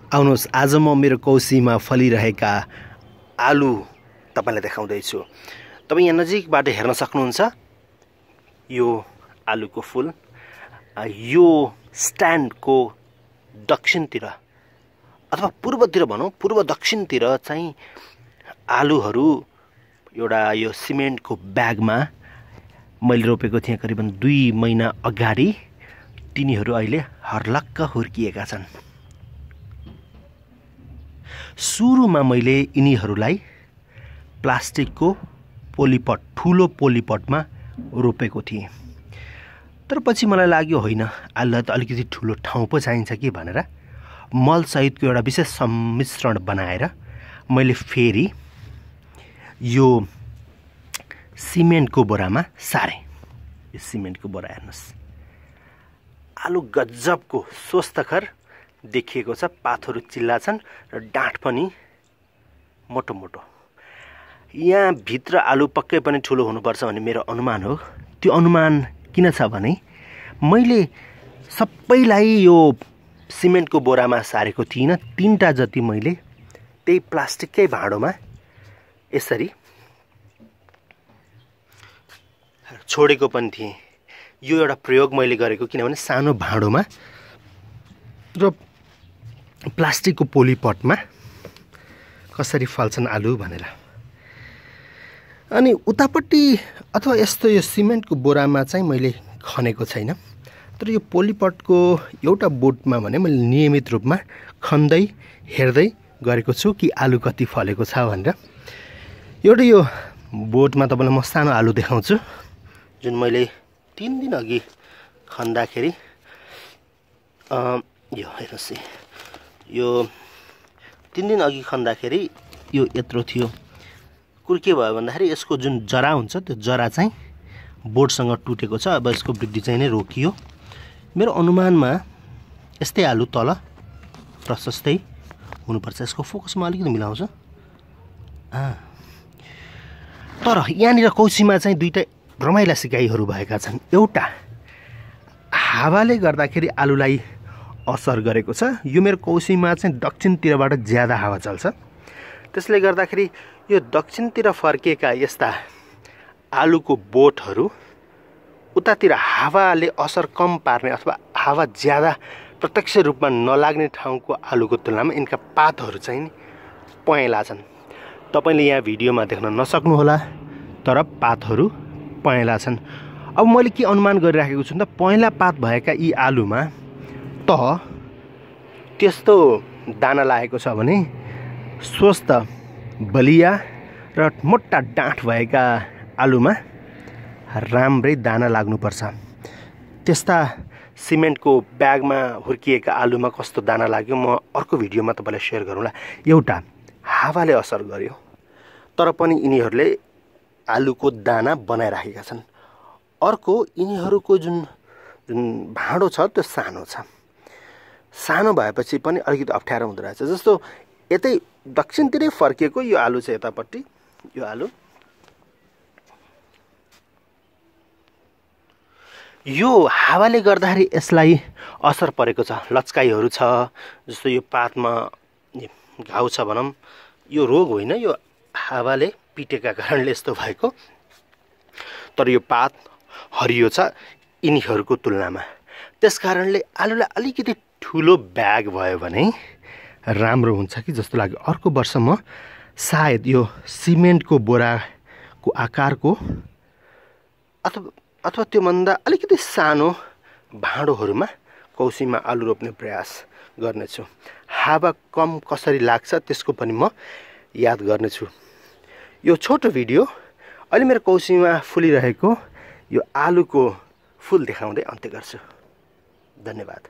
आउनुहोस् आज म मेरो कौसीमा फलिरहेका आलु तपाईलाई देखाउँदैछु। तपाई यहाँ नजिकबाट हेर्न सक्नुहुन्छ। यो आलुको फूल यो स्ट्यान्डको दक्षिणतिर अथवा पूर्वतिर भनौं, पूर्व दक्षिणतिर चाहिँ आलुहरू एउटा यो सिमेन्टको ब्यागमा मैले रोपेको थिएँ करिबन 2 महिना अगाडि। तिनीहरू अहिले हर्लक्क हुर्किएका छन्। सुरुमा मैले यिनीहरूलाई प्लास्टिकको पोलिपट, ठुलो पोलिपटमा रोपेको थिएँ। तर पछि मलाई लाग्यो होइन, आलुलाई त अलिकति ठुलो ठाउँ पो चाहिन्छ कि भनेर मल सहितको एउटा विशेष सम्मिश्रण बनाएर मैले फेरि यो सिमेन्टको बोरामा सारेँ। यो सिमेन्टको बोरा हेर्नुस्, आलु गजबको स्वस्थकर देखिएको छ। पातहरू चिल्ला छन् र डाँठ पनि मोटो मोटो। यहाँ भित्र आलु पक्कै पनि ठुलो हुनुपर्छ भन्ने मेरो अनुमान हो। त्यो अनुमान किन छ भने मैले सबैलाई यो सिमेन्टको बोरामा सारेको थिइनँ। 3टा जति मैले त्यही प्लास्टिककै भाँडोमा यसरी छोडेको पनि थिएँ। यो एउटा प्रयोग मैले गरेको, किनभने सानो भाँडोमा र प्लास्टिकको पोलिपटमा कसरी फल्छन् आलु भनेर। अनि उतापट्टि अथवा यस्तो यो सिमेन्टको बोरामा चाहिँ मैले खनेको छैन। तर यो पोलिपटको एउटा बोटमा भने मैले नियमित रूपमा खन्दै हेर्दै गरेको छु कि आलु कति फलेको छ भनेर। एउटा यो बोटमा तपाईलाई म सानो आलु देखाउँछु, जुन मैले 3 दिन अघि खन्दाखेरि यो हेर्नुस्, यो 3 दिन अघि खन्दाखेरि यो यत्रो थियो। कुरो के भयो भन्दाखेरि यसको जुन जरा हुन्छ त्यो जरा चाहिँ बोर्डसँग टुटेको छ। अब यसको वृद्धि चाहिँ नै रोकियो। मेरो अनुमानमा यस्तै आलु तल प्रशस्तै हुनुपर्छ। यसको फोकस म अलिकति मिलाउँछु। तर यहाँनिर कौसीमा चाहिँ 2टा रमाइला सिकाइहरू भएका छन्। एउटा हावाले गर्दाखेरि आलुलाई असर गरेको छ। यो मेरो कौसीमा चाहिँ दक्षिणतिरबाट ज्यादा हावा चल्छ। त्यसले गर्दाखेरि यो दक्षिणतिर फर्किएका यस्ता आलुको बोटहरू उतातिर हावाले असर कम पार्ने अथवा हावा ज्यादा प्रत्यक्ष रूपमा नलाग्ने ठाउँको आलुको तुलनामा यिनका पातहरू चाहिँ पहेँला छन्। तपाईले यहाँ भिडियोमा देख्न नसक्नुहोला, तर पातहरू पहेँला छन्। अब मैले के अनुमान गरिराखेको छु त, पहेँला पात भएका यी आलुमा त त्यस्तो दाना लागेको छ भने स्वस्थ बलिया र मोटा डाँठ भएका आलुमा राम्रै दाना लाग्नुपर्छ। त्यस्ता सिमेन्टको ब्यागमा हुर्किएका आलुमा कस्तो दाना लाग्यो म अर्को भिडियोमा तपाईलाई सेयर गरौँला। एउटा हावाले असर गर्यो, तर पनि यिनीहरूले आलुको दाना बनाइराखेका छन्। अर्को यिनीहरूको जुन भाँडो छ त्यो सानो छ। सानो भएपछि पनि अलिकति अप्ठ्यारो हुँदो रहेछ। जस्तो यतै दक्षिणतिरै फर्किएको यो आलु चाहिँ यतापट्टि, यो आलु यो हावाले गर्दाखेरि यसलाई असर परेको छ। लच्काइहरू छ, जस्तो यो पातमा घाउ छ भनौँ। यो रोग होइन, यो हावाले पिटेका कारणले यस्तो भएको। तर यो पात हरियो छ यिनीहरूको तुलनामा। त्यसकारणले आलुलाई अलिकति ठुलो ब्याग भयो भने राम्रो हुन्छ कि जस्तो लाग्यो। अर्को वर्ष म सायद यो सिमेन्टको बोराको आकारको अथवा त्योभन्दा अलिकति सानो भाँडोहरूमा कौसीमा आलु रोप्ने प्रयास गर्नेछु। हावा कम कसरी लाग्छ त्यसको पनि म याद गर्नेछु। यो छोटो भिडियो अहिले मेरो कौसीमा फुलिरहेको यो आलुको फुल देखाउँदै अन्त्य गर्छु। धन्यवाद।